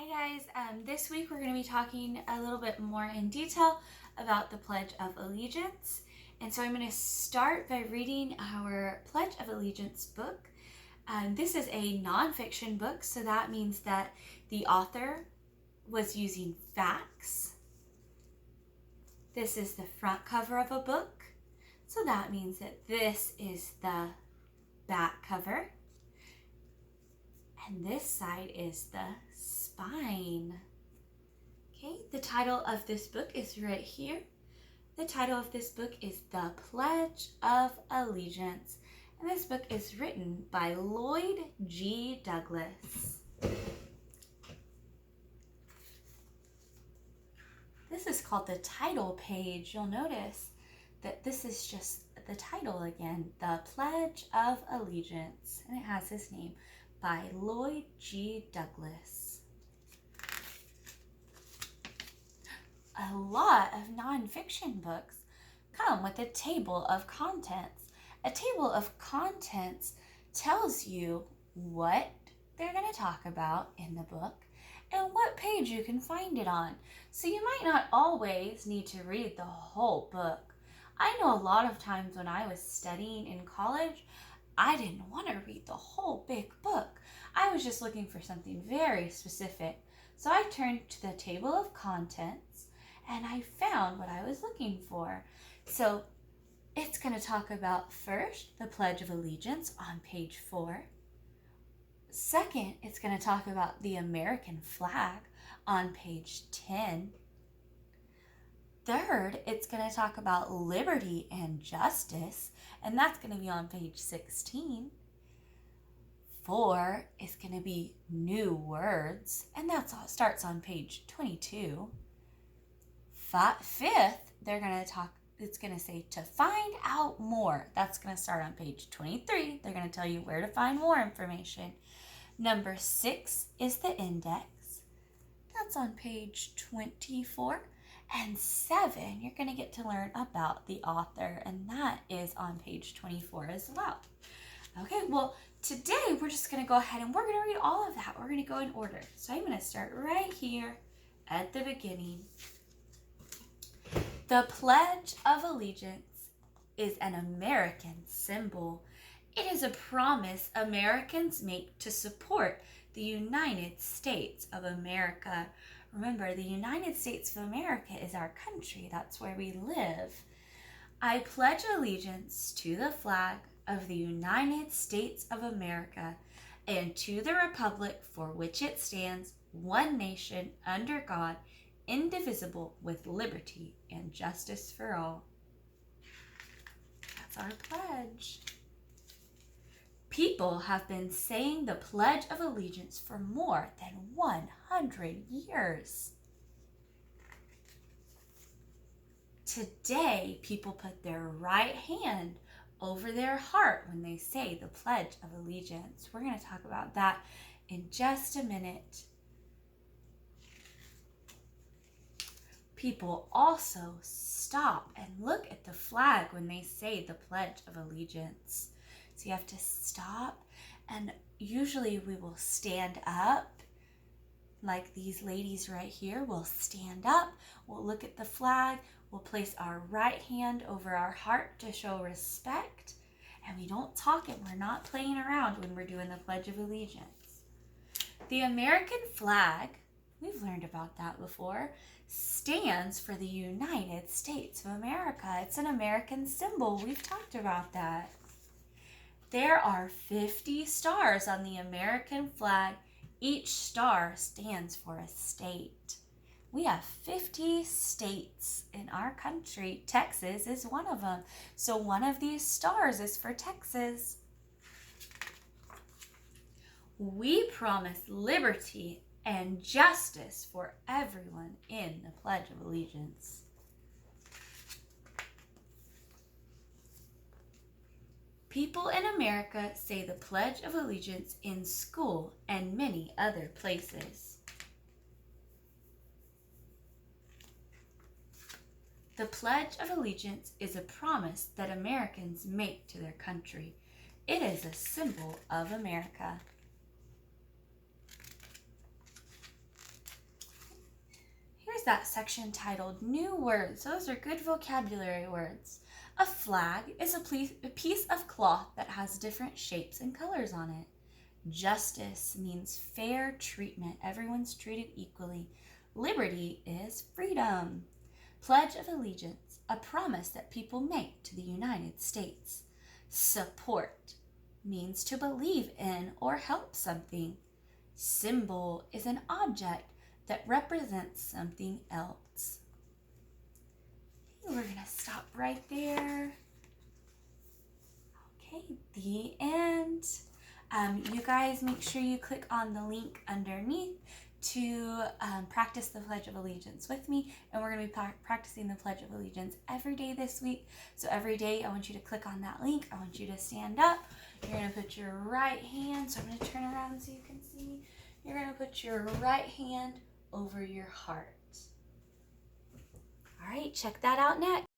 Hi guys, this week we're going to be talking a little bit more in detail about the Pledge of Allegiance. And so I'm going to start by reading our Pledge of Allegiance book. This is a nonfiction book, so that means that the author was using facts. This is the front cover of a book, so that means that this is the back cover. And this side is the spine. Okay, the title of this book is right here. The title of this book is The Pledge of Allegiance. And this book is written by Lloyd G. Douglas. This is called the title page. You'll notice that this is just the title again, The Pledge of Allegiance. And it has his name, by Lloyd G. Douglas. A lot of nonfiction books come with a table of contents. A table of contents tells you what they're going to talk about in the book and what page you can find it on. So you might not always need to read the whole book. I know a lot of times when I was studying in college, I didn't want to read the whole big book. I was just looking for something very specific. So I turned to the table of contents and I found what I was looking for. So it's going to talk about first the Pledge of Allegiance on page 4. Second, it's going to talk about the American flag on page 10. Third, it's going to talk about liberty and justice, and that's going to be on page 16. 4 is going to be new words, and that starts on page 22. Fifth, it's going to say to find out more. That's going to start on page 23. They're going to tell you where to find more information. Number 6 is the index. That's on page 24. And 7, you're going to get to learn about the author, and that is on page 24 as well. Okay, well, today we're just going to go ahead and we're going to read all of that. We're going to go in order. So I'm going to start right here at the beginning. The Pledge of Allegiance is an American symbol. It is a promise Americans make to support the United States of America. Remember, the United States of America is our country. That's where we live. I pledge allegiance to the flag of the United States of America and to the republic for which it stands, one nation, under God, indivisible, with liberty and justice for all. That's our pledge. People have been saying the Pledge of Allegiance for more than 100 years. Today, people put their right hand over their heart when they say the Pledge of Allegiance. We're going to talk about that in just a minute. People also stop and look at the flag when they say the Pledge of Allegiance. So you have to stop, and usually we will stand up, like these ladies right here. We'll stand up, we'll look at the flag, we'll place our right hand over our heart to show respect, and we don't talk and we're not playing around when we're doing the Pledge of Allegiance. The American flag, we've learned about that before, stands for the United States of America. It's an American symbol. We've talked about that. There are 50 stars on the American flag. Each star stands for a state. We have 50 states in our country. Texas is one of them. So one of these stars is for Texas. We promise liberty and justice for everyone in the Pledge of Allegiance. People in America say the Pledge of Allegiance in school and many other places. The Pledge of Allegiance is a promise that Americans make to their country. It is a symbol of America. that section titled New Words. Those are good vocabulary words. A flag is a piece of cloth that has different shapes and colors on it. Justice means fair treatment. Everyone's treated equally. Liberty is freedom. Pledge of Allegiance, a promise that people make to the United States. Support means to believe in or help something. Symbol is an object that represents something else. Okay, we're going to stop right there. Okay, the end. You guys make sure you click on the link underneath to practice the Pledge of Allegiance with me, and we're going to be practicing the Pledge of Allegiance every day this week. So every day I want you to click on that link. I want you to stand up. You're going to put your right hand, so I'm going to turn around so you can see me. You're going to put your right hand over your heart. All right, check that out next.